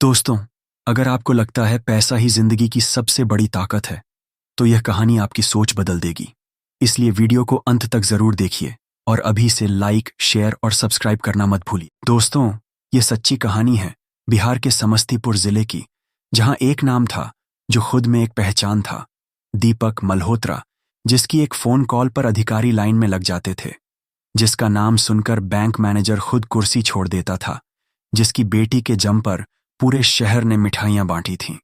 दोस्तों, अगर आपको लगता है पैसा ही जिंदगी की सबसे बड़ी ताकत है, तो यह कहानी आपकी सोच बदल देगी। इसलिए वीडियो को अंत तक जरूर देखिए और अभी से लाइक, शेयर और सब्सक्राइब करना मत भूलिए। दोस्तों, यह सच्ची कहानी है बिहार के समस्तीपुर जिले की, जहां एक नाम था जो खुद में एक पहचान था, दीपक मल्होत्रा, जिसकी एक फोन कॉल पर अधिकारी लाइन में लग जाते थे, जिसका नाम सुनकर बैंक मैनेजर खुद कुर्सी छोड़ देता था, जिसकी बेटी के जम पर पूरे शहर ने मिठाइयां बांटी थीं।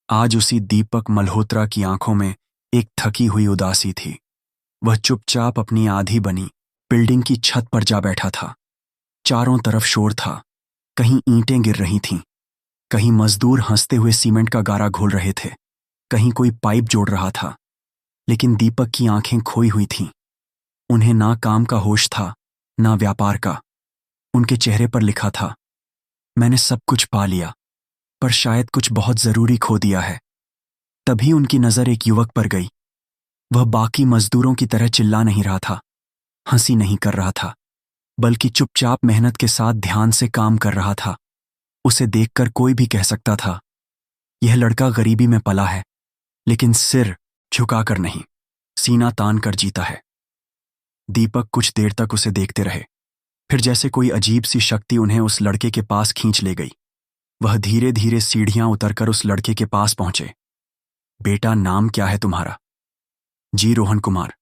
आज उसी दीपक मल्होत्रा की आंखों में एक थकी हुई उदासी थी। वह चुपचाप अपनी आधी बनी बिल्डिंग की छत पर जा बैठा था। चारों तरफ शोर था, कहीं ईंटें गिर रही थीं, कहीं मजदूर हंसते हुए सीमेंट का गारा घोल रहे थे, कहीं कोई पाइप जोड़ रहा था। लेकिन दीपक की आंखें खोई हुई थीं। उन्हें ना काम का होश था, ना व्यापार का। उनके चेहरे पर लिखा था, मैंने सब कुछ पा लिया, पर शायद कुछ बहुत जरूरी खो दिया है। तभी उनकी नजर एक युवक पर गई। वह बाकी मजदूरों की तरह चिल्ला नहीं रहा था, हंसी नहीं कर रहा था, बल्कि चुपचाप मेहनत के साथ ध्यान से काम कर रहा था। उसे देखकर कोई भी कह सकता था, यह लड़का गरीबी में पला है, लेकिन सिर झुकाकर नहीं, सीना तान कर जीता है। दीपक कुछ देर तक उसे देखते रहे, फिर जैसे कोई अजीब सी शक्ति उन्हें उस लड़के के पास खींच ले गई। वह धीरे धीरे सीढ़ियां उतरकर उस लड़के के पास पहुंचे। बेटा, नाम क्या है तुम्हारा? जी, रोहन कुमार,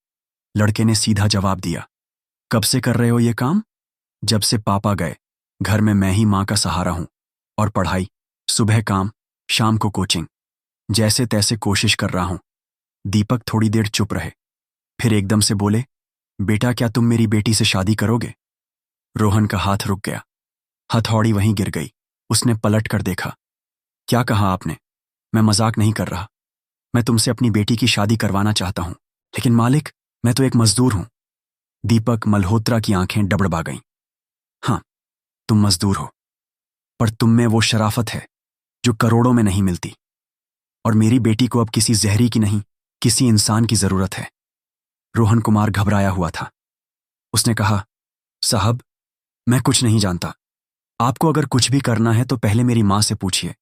लड़के ने सीधा जवाब दिया। कब से कर रहे हो ये काम? जब से पापा गए। घर में मैं ही मां का सहारा हूं। और पढ़ाई, सुबह काम, शाम को कोचिंग, जैसे तैसे कोशिश कर रहा हूं। दीपक थोड़ी देर चुप रहे, फिर एकदम से बोले, बेटा, क्या तुम मेरी बेटी से शादी करोगे? रोहन का हाथ रुक गया, हथौड़ी वहीं गिर गई। उसने पलट कर देखा। क्या कहा आपने? मैं मजाक नहीं कर रहा। मैं तुमसे अपनी बेटी की शादी करवाना चाहता हूं, लेकिन मालिक, मैं तो एक मजदूर हूं। दीपक मल्होत्रा की आंखें डबडबा गईं। हाँ, तुम मजदूर हो, पर तुम में वो शराफत है जो करोड़ों में नहीं मिलती। और मेरी बेटी को अब किसी जहरी की नहीं, किसी इंसान की जरूरत है। रोहन कुमार घबराया हुआ था। उसने कहा, साहब, मैं कुछ नहीं जानता। आपको अगर कुछ भी करना है तो पहले मेरी मां से पूछिए।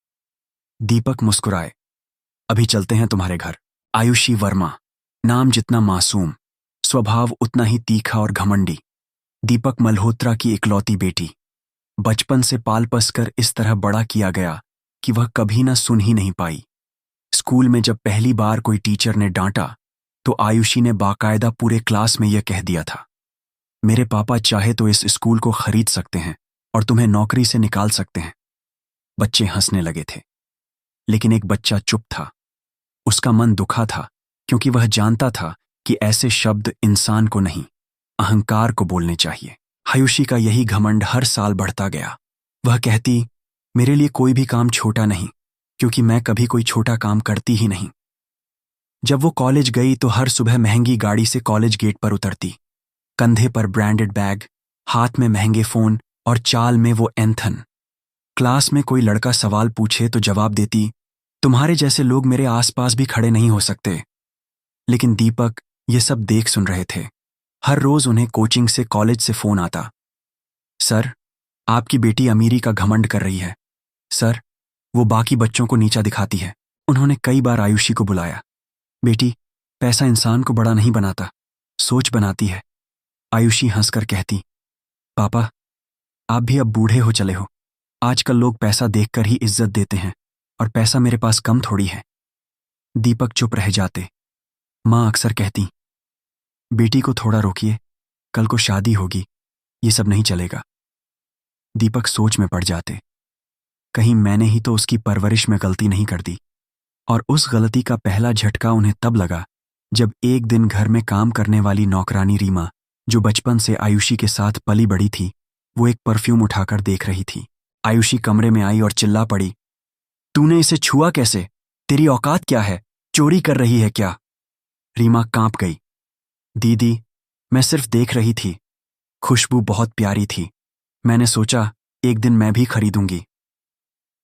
दीपक मुस्कुराए। अभी चलते हैं तुम्हारे घर। आयुषी वर्मा, नाम जितना मासूम, स्वभाव उतना ही तीखा और घमंडी। दीपक मल्होत्रा की इकलौती बेटी, बचपन से पाल पस कर इस तरह बड़ा किया गया कि वह कभी ना सुन ही नहीं पाई। स्कूल में जब पहली बार कोई टीचर ने डांटा तो आयुषी ने बाकायदा पूरे क्लास में यह कह दिया था, मेरे पापा चाहे तो इस स्कूल को खरीद सकते हैं और तुम्हें नौकरी से निकाल सकते हैं। बच्चे हंसने लगे थे, लेकिन एक बच्चा चुप था। उसका मन दुखा था, क्योंकि वह जानता था कि ऐसे शब्द इंसान को नहीं, अहंकार को बोलने चाहिए। आयुषी का यही घमंड हर साल बढ़ता गया। वह कहती, मेरे लिए कोई भी काम छोटा नहीं, क्योंकि मैं कभी कोई छोटा काम करती ही नहीं। जब वो कॉलेज गई तो हर सुबह महंगी गाड़ी से कॉलेज गेट पर उतरती, कंधे पर ब्रांडेड बैग, हाथ में महंगे फोन और चाल में वो एंथन। क्लास में कोई लड़का सवाल पूछे तो जवाब देती, तुम्हारे जैसे लोग मेरे आसपास भी खड़े नहीं हो सकते। लेकिन दीपक ये सब देख सुन रहे थे। हर रोज उन्हें कोचिंग से, कॉलेज से फोन आता, सर, आपकी बेटी अमीरी का घमंड कर रही है। सर, वो बाकी बच्चों को नीचा दिखाती है। उन्होंने कई बार आयुषी को बुलाया। बेटी, पैसा इंसान को बड़ा नहीं बनाता, सोच बनाती है। आयुषी हंसकर कहती, पापा, आप भी अब बूढ़े हो चले हो। आजकल लोग पैसा देखकर ही इज्जत देते हैं, और पैसा मेरे पास कम थोड़ी है। दीपक चुप रह जाते। माँ अक्सर कहती, बेटी को थोड़ा रोकिए, कल को शादी होगी, ये सब नहीं चलेगा। दीपक सोच में पड़ जाते, कहीं मैंने ही तो उसकी परवरिश में गलती नहीं कर दी। और उस गलती का पहला झटका उन्हें तब लगा जब एक दिन घर में काम करने वाली नौकरानी रीमा, जो बचपन से आयुषी के साथ पली बड़ी थी, वो एक परफ्यूम उठाकर देख रही थी। आयुषी कमरे में आई और चिल्ला पड़ी, तूने इसे छुआ कैसे? तेरी औकात क्या है? चोरी कर रही है क्या? रीमा कांप गई। दीदी, मैं सिर्फ देख रही थी, खुशबू बहुत प्यारी थी, मैंने सोचा एक दिन मैं भी खरीदूंगी।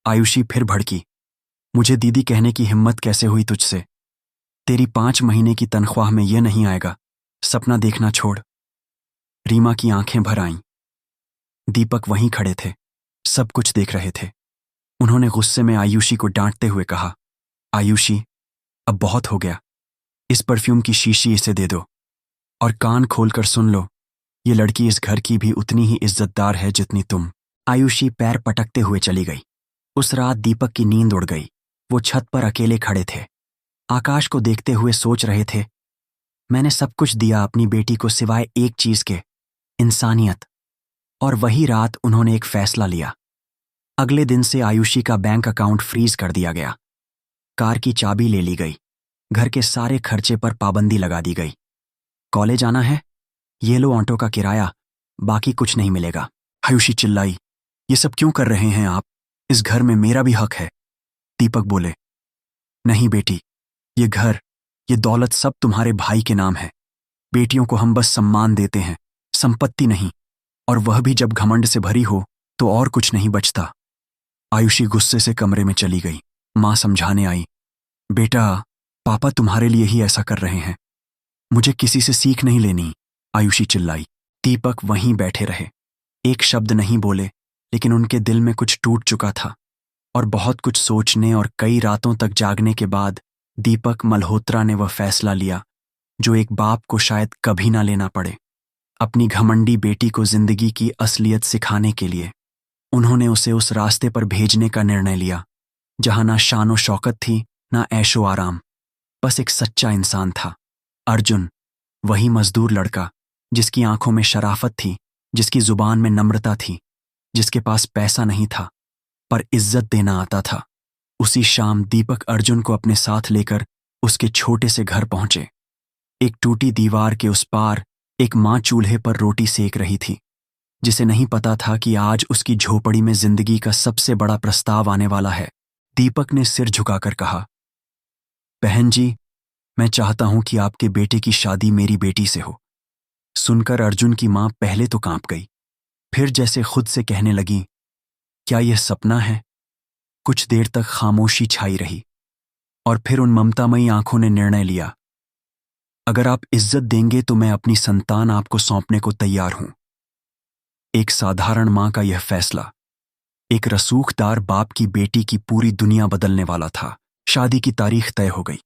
आयुषी फिर भड़की, मुझे दीदी कहने की हिम्मत कैसे हुई तुझसे? तेरी 5 महीने की तनख्वाह में यह नहीं आएगा, सपना देखना छोड़। रीमा की आंखें भर आईं। दीपक वहीं खड़े थे, सब कुछ देख रहे थे। उन्होंने गुस्से में आयुषी को डांटते हुए कहा, आयुषी, अब बहुत हो गया। इस परफ्यूम की शीशी इसे दे दो। और कान खोलकर सुन लो, ये लड़की इस घर की भी उतनी ही इज्जतदार है जितनी तुम। आयुषी पैर पटकते हुए चली गई। उस रात दीपक की नींद उड़ गई। वो छत पर अकेले खड़े थे, आकाश को देखते हुए सोच रहे थे, मैंने सब कुछ दिया अपनी बेटी को सिवाय एक चीज के, इंसानियत। और वही रात उन्होंने एक फैसला लिया। अगले दिन से आयुषी का बैंक अकाउंट फ्रीज कर दिया गया। कार की चाबी ले ली गई। घर के सारे खर्चे पर पाबंदी लगा दी गई। कॉलेज आना है, ये लो ऑटो का किराया, बाकी कुछ नहीं मिलेगा। आयुषी चिल्लाई, ये सब क्यों कर रहे हैं आप? इस घर में मेरा भी हक है। दीपक बोले, नहीं बेटी, ये घर, ये दौलत सब तुम्हारे भाई के नाम है। बेटियों को हम बस सम्मान देते हैं, संपत्ति नहीं, और वह भी जब घमंड से भरी हो तो और कुछ नहीं बचता। आयुषी गुस्से से कमरे में चली गई। मां समझाने आई, बेटा, पापा तुम्हारे लिए ही ऐसा कर रहे हैं, मुझे किसी से सीख नहीं लेनी। आयुषी चिल्लाई। दीपक वहीं बैठे रहे, एक शब्द नहीं बोले, लेकिन उनके दिल में कुछ टूट चुका था। और बहुत कुछ सोचने और कई रातों तक जागने के बाद दीपक मल्होत्रा ने वह फैसला लिया जो एक बाप को शायद कभी ना लेना पड़े। अपनी घमंडी बेटी को जिंदगी की असलियत सिखाने के लिए उन्होंने उसे उस रास्ते पर भेजने का निर्णय लिया जहां ना शान व शौकत थी, ना ऐशो आराम, बस एक सच्चा इंसान था। अर्जुन, वही मजदूर लड़का जिसकी आंखों में शराफत थी, जिसकी जुबान में नम्रता थी, जिसके पास पैसा नहीं था पर इज्जत देना आता था। उसी शाम दीपक अर्जुन को अपने साथ लेकर उसके छोटे से घर पहुंचे। एक टूटी दीवार के उस पार एक मां चूल्हे पर रोटी सेक रही थी, जिसे नहीं पता था कि आज उसकी झोपड़ी में जिंदगी का सबसे बड़ा प्रस्ताव आने वाला है। दीपक ने सिर झुकाकर कहा, बहन जी, मैं चाहता हूं कि आपके बेटे की शादी मेरी बेटी से हो। सुनकर अर्जुन की मां पहले तो कांप गई, फिर जैसे खुद से कहने लगी, क्या यह सपना है? कुछ देर तक खामोशी छाई रही और फिर उन ममतामयी आंखों ने निर्णय लिया, अगर आप इज्जत देंगे तो मैं अपनी संतान आपको सौंपने को तैयार हूं। एक साधारण मां का यह फैसला एक रसूखदार बाप की बेटी की पूरी दुनिया बदलने वाला था। शादी की तारीख तय हो गई।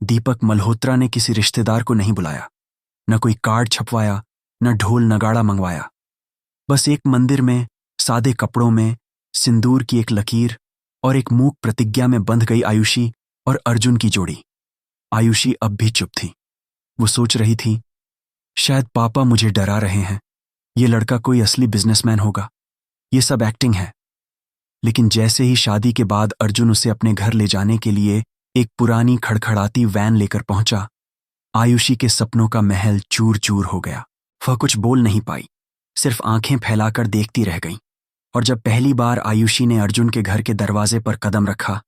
दीपक मल्होत्रा ने किसी रिश्तेदार को नहीं बुलाया, न कोई कार्ड छपवाया, न ढोल नगाड़ा मंगवाया। बस एक मंदिर में सादे कपड़ों में सिंदूर की एक लकीर और एक मूक प्रतिज्ञा में बंध गई आयुषी और अर्जुन की जोड़ी। आयुषी अब भी चुप थी। वो सोच रही थी, शायद पापा मुझे डरा रहे हैं, ये लड़का कोई असली बिजनेसमैन होगा, ये सब एक्टिंग है। लेकिन जैसे ही शादी के बाद अर्जुन उसे अपने घर ले जाने के लिए एक पुरानी खड़खड़ाती वैन लेकर पहुंचा, आयुषी के सपनों का महल चूर चूर हो गया। वह कुछ बोल नहीं पाई, सिर्फ आंखें फैलाकर देखती रह गई। और जब पहली बार आयुषी ने अर्जुन के घर के दरवाजे पर कदम रखा,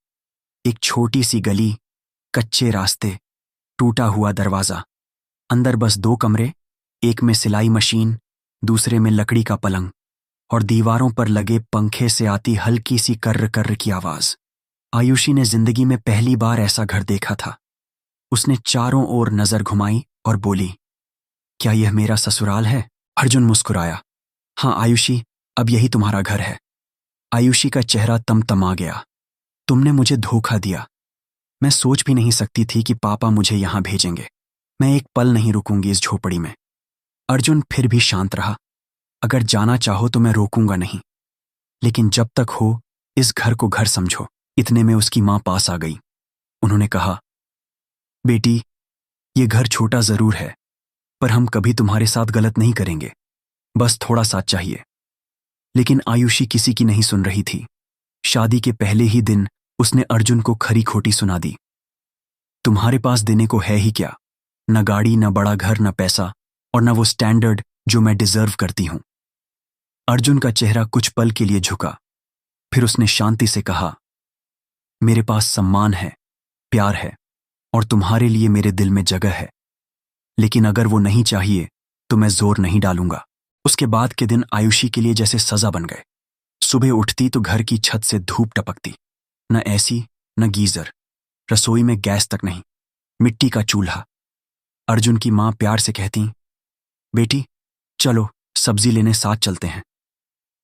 एक छोटी सी गली, कच्चे रास्ते, टूटा हुआ दरवाजा, अंदर बस 2 कमरे, एक में सिलाई मशीन, दूसरे में लकड़ी का पलंग, और दीवारों पर लगे पंखे से आती हल्की सी कर्र कर्र की आवाज। आयुषी ने जिंदगी में पहली बार ऐसा घर देखा था। उसने चारों ओर नजर घुमाई और बोली, क्या यह मेरा ससुराल है? अर्जुन मुस्कुराया, हाँ आयुषी, अब यही तुम्हारा घर है। आयुषी का चेहरा तमतमा गया, तुमने मुझे धोखा दिया। मैं सोच भी नहीं सकती थी कि पापा मुझे यहां भेजेंगे। मैं एक पल नहीं रुकूंगी इस झोपड़ी में। अर्जुन फिर भी शांत रहा, अगर जाना चाहो तो मैं रोकूंगा नहीं, लेकिन जब तक हो इस घर को घर समझो। इतने में उसकी मां पास आ गई। उन्होंने कहा, बेटी, ये घर छोटा जरूर है, पर हम कभी तुम्हारे साथ गलत नहीं करेंगे, बस थोड़ा साथ चाहिए। लेकिन आयुषी किसी की नहीं सुन रही थी। शादी के पहले ही दिन उसने अर्जुन को खरी खोटी सुना दी। तुम्हारे पास देने को है ही क्या? न गाड़ी, न बड़ा घर, न पैसा, और न वो स्टैंडर्ड जो मैं डिजर्व करती हूं। अर्जुन का चेहरा कुछ पल के लिए झुका, फिर उसने शांति से कहा, मेरे पास सम्मान है, प्यार है, और तुम्हारे लिए मेरे दिल में जगह है, लेकिन अगर वो नहीं चाहिए तो मैं जोर नहीं डालूंगा। उसके बाद के दिन आयुषी के लिए जैसे सजा बन गए। सुबह उठती तो घर की छत से धूप टपकती, न एसी न गीजर, रसोई में गैस तक नहीं, मिट्टी का चूल्हा। अर्जुन की मां प्यार से कहती, बेटी चलो सब्जी लेने साथ चलते हैं।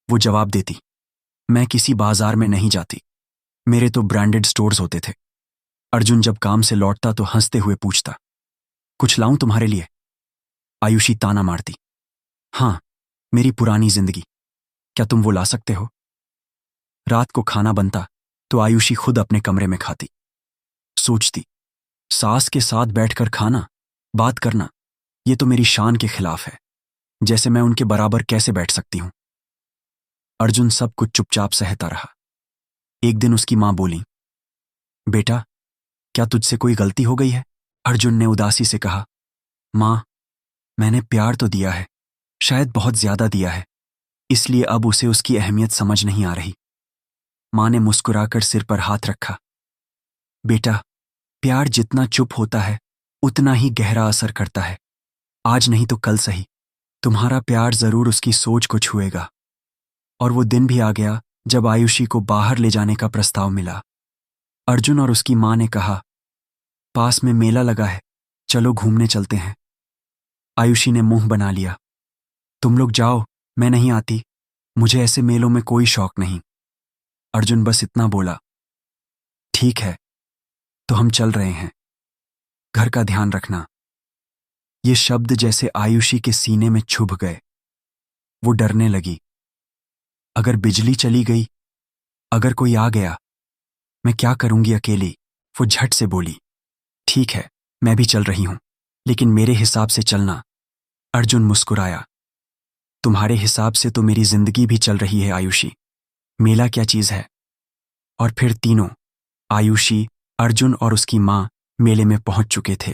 वो जवाब देती, मैं किसी बाजार में नहीं जाती, मेरे तो ब्रांडेड स्टोर्स होते थे। अर्जुन जब काम से लौटता तो हंसते हुए पूछता, कुछ लाऊं तुम्हारे लिए? आयुषी ताना मारती, हाँ, मेरी पुरानी जिंदगी, क्या तुम वो ला सकते हो? रात को खाना बनता तो आयुषी खुद अपने कमरे में खाती। सोचती, सास के साथ बैठकर खाना, बात करना, ये तो मेरी शान के खिलाफ है। जैसे मैं उनके बराबर कैसे बैठ सकती हूं? अर्जुन सब कुछ चुपचाप सहता रहा। एक दिन उसकी मां बोली, बेटा, क्या तुझसे कोई गलती हो गई है? अर्जुन ने उदासी से कहा, मां, मैंने प्यार तो दिया है, शायद बहुत ज्यादा दिया है, इसलिए अब उसे उसकी अहमियत समझ नहीं आ रही। मां ने मुस्कुराकर सिर पर हाथ रखा, बेटा, प्यार जितना चुप होता है उतना ही गहरा असर करता है। आज नहीं तो कल सही, तुम्हारा प्यार जरूर उसकी सोच को छुएगा। और वो दिन भी आ गया जब आयुषी को बाहर ले जाने का प्रस्ताव मिला। अर्जुन और उसकी मां ने कहा, पास में मेला लगा है, चलो घूमने चलते हैं। आयुषी ने मुंह बना लिया, तुम लोग जाओ, मैं नहीं आती, मुझे ऐसे मेलों में कोई शौक नहीं। अर्जुन बस इतना बोला, ठीक है, तो हम चल रहे हैं, घर का ध्यान रखना। ये शब्द जैसे आयुषी के सीने में छुभ गए। वो डरने लगी, अगर बिजली चली गई, अगर कोई आ गया, मैं क्या करूंगी अकेली? वो झट से बोली, ठीक है, मैं भी चल रही हूं, लेकिन मेरे हिसाब से चलना। अर्जुन मुस्कुराया, तुम्हारे हिसाब से तो मेरी जिंदगी भी चल रही है आयुषी, मेला क्या चीज है? और फिर तीनों, आयुषी, अर्जुन और उसकी मां, मेले में पहुंच चुके थे।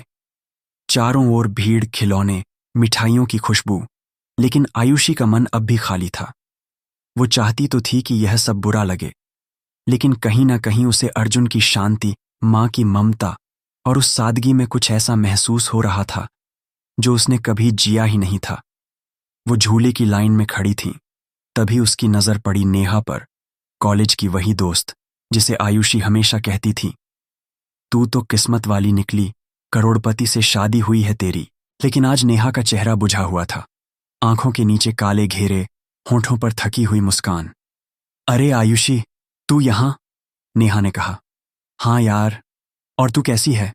चारों ओर भीड़, खिलौने, मिठाइयों की खुशबू, लेकिन आयुषी का मन अब भी खाली था। वो चाहती तो थी कि यह सब बुरा लगे, लेकिन कहीं ना कहीं उसे अर्जुन की शांति, मां की ममता और उस सादगी में कुछ ऐसा महसूस हो रहा था जो उसने कभी जिया ही नहीं था। वो झूले की लाइन में खड़ी थी, तभी उसकी नजर पड़ी नेहा पर, कॉलेज की वही दोस्त जिसे आयुषी हमेशा कहती थी, तू तो किस्मत वाली निकली, करोड़पति से शादी हुई है तेरी। लेकिन आज नेहा का चेहरा बुझा हुआ था, आंखों के नीचे काले घेरे, होठों पर थकी हुई मुस्कान। अरे आयुषी, तू यहां? नेहा ने कहा। हाँ यार, और तू कैसी है?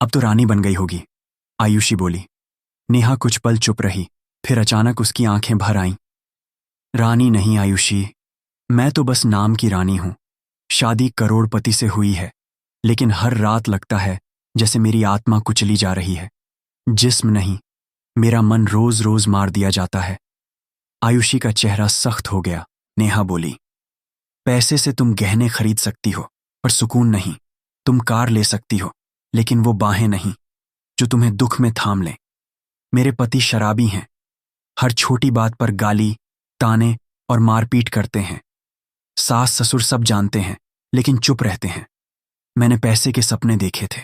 अब तो रानी बन गई होगी, आयुषी बोली। नेहा कुछ पल चुप रही, फिर अचानक उसकी आंखें भर आईं। रानी नहीं आयुषी, मैं तो बस नाम की रानी हूं। शादी करोड़पति से हुई है, लेकिन हर रात लगता है जैसे मेरी आत्मा कुचली जा रही है। जिस्म नहीं, मेरा मन रोज रोज मार दिया जाता है। आयुषी का चेहरा सख्त हो गया। नेहा बोली, पैसे से तुम गहने खरीद सकती हो, पर सुकून नहीं। तुम कार ले सकती हो, लेकिन वो बाहें नहीं जो तुम्हें दुख में थाम लें। मेरे पति शराबी हैं, हर छोटी बात पर गाली, ताने और मारपीट करते हैं। सास ससुर सब जानते हैं, लेकिन चुप रहते हैं। मैंने पैसे के सपने देखे थे,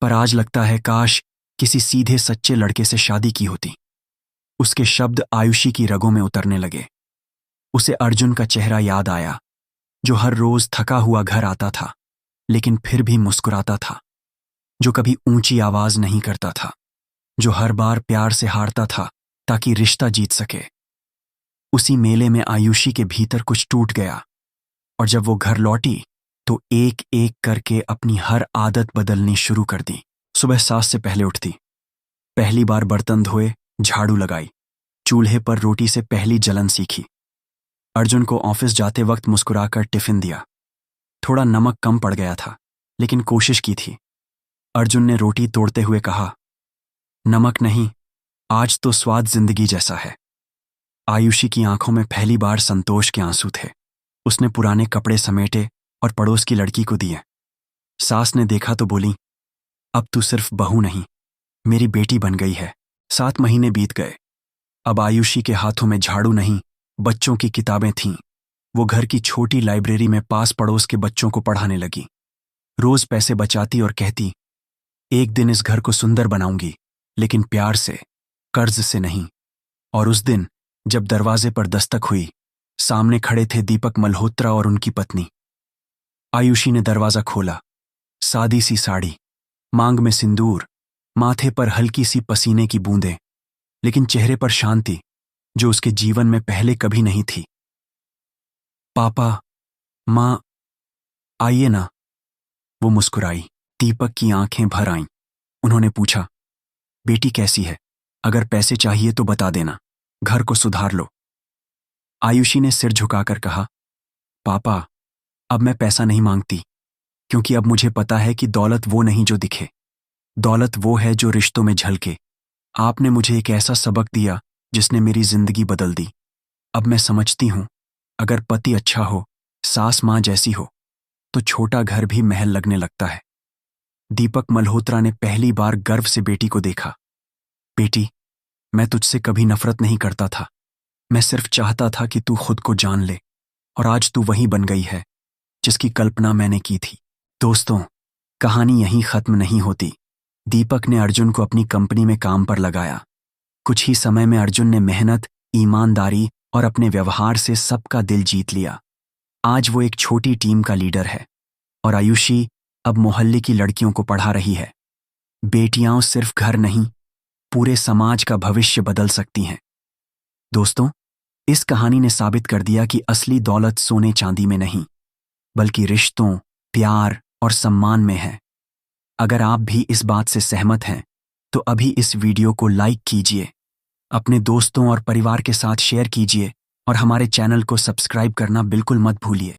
पर आज लगता है काश किसी सीधे सच्चे लड़के से शादी की होती। उसके शब्द आयुषी की रगों में उतरने लगे। उसे अर्जुन का चेहरा याद आया, जो हर रोज थका हुआ घर आता था, लेकिन फिर भी मुस्कुराता था, जो कभी ऊंची आवाज नहीं करता था, जो हर बार प्यार से हारता था ताकि रिश्ता जीत सके। उसी मेले में आयुषी के भीतर कुछ टूट गया, और जब वो घर लौटी तो एक एक करके अपनी हर आदत बदलनी शुरू कर दी। सुबह सास से पहले उठती, पहली बार बर्तन धोए, झाड़ू लगाई, चूल्हे पर रोटी से पहली जलन सीखी। अर्जुन को ऑफिस जाते वक्त मुस्कुराकर टिफिन दिया। थोड़ा नमक कम पड़ गया था, लेकिन कोशिश की थी। अर्जुन ने रोटी तोड़ते हुए कहा, नमक नहीं, आज तो स्वाद जिंदगी जैसा है। आयुषी की आंखों में पहली बार संतोष के आंसू थे। उसने पुराने कपड़े समेटे और पड़ोस की लड़की को दिए। सास ने देखा तो बोली, अब तू सिर्फ बहू नहीं, मेरी बेटी बन गई है। 7 महीने बीत गए। अब आयुषी के हाथों में झाड़ू नहीं, बच्चों की किताबें थीं। वो घर की छोटी लाइब्रेरी में पास पड़ोस के बच्चों को पढ़ाने लगी। रोज पैसे बचाती और कहती, एक दिन इस घर को सुंदर बनाऊंगी, लेकिन प्यार से, कर्ज से नहीं। और उस दिन जब दरवाजे पर दस्तक हुई, सामने खड़े थे दीपक मल्होत्रा और उनकी पत्नी। आयुषी ने दरवाजा खोला। सादी सी साड़ी, मांग में सिंदूर, माथे पर हल्की सी पसीने की बूंदें, लेकिन चेहरे पर शांति जो उसके जीवन में पहले कभी नहीं थी। पापा, माँ, आइए ना। वो मुस्कुराई। दीपक की आंखें भर आईं। उन्होंने पूछा, बेटी कैसी है? अगर पैसे चाहिए तो बता देना, घर को सुधार लो। आयुषी ने सिर झुकाकर कहा, पापा, अब मैं पैसा नहीं मांगती, क्योंकि अब मुझे पता है कि दौलत वो नहीं जो दिखे। दौलत वो है जो रिश्तों में झलके। आपने मुझे एक ऐसा सबक दिया जिसने मेरी जिंदगी बदल दी। अब मैं समझती हूं, अगर पति अच्छा हो, सास मां जैसी हो, तो छोटा घर भी महल लगने लगता है। दीपक मल्होत्रा ने पहली बार गर्व से बेटी को देखा। बेटी, मैं तुझसे कभी नफरत नहीं करता था। मैं सिर्फ चाहता था कि तू खुद को जान ले, और आज तू वही बन गई है जिसकी कल्पना मैंने की थी। दोस्तों, कहानी यहीं खत्म नहीं होती। दीपक ने अर्जुन को अपनी कंपनी में काम पर लगाया। कुछ ही समय में अर्जुन ने मेहनत, ईमानदारी और अपने व्यवहार से सबका दिल जीत लिया। आज वो एक छोटी टीम का लीडर है, और आयुषी अब मोहल्ले की लड़कियों को पढ़ा रही है। बेटियां सिर्फ घर नहीं, पूरे समाज का भविष्य बदल सकती हैं। दोस्तों, इस कहानी ने साबित कर दिया कि असली दौलत सोने चांदी में नहीं, बल्कि रिश्तों, प्यार और सम्मान में है। अगर आप भी इस बात से सहमत हैं, तो अभी इस वीडियो को लाइक कीजिए, अपने दोस्तों और परिवार के साथ शेयर कीजिए, और हमारे चैनल को सब्सक्राइब करना बिल्कुल मत भूलिए।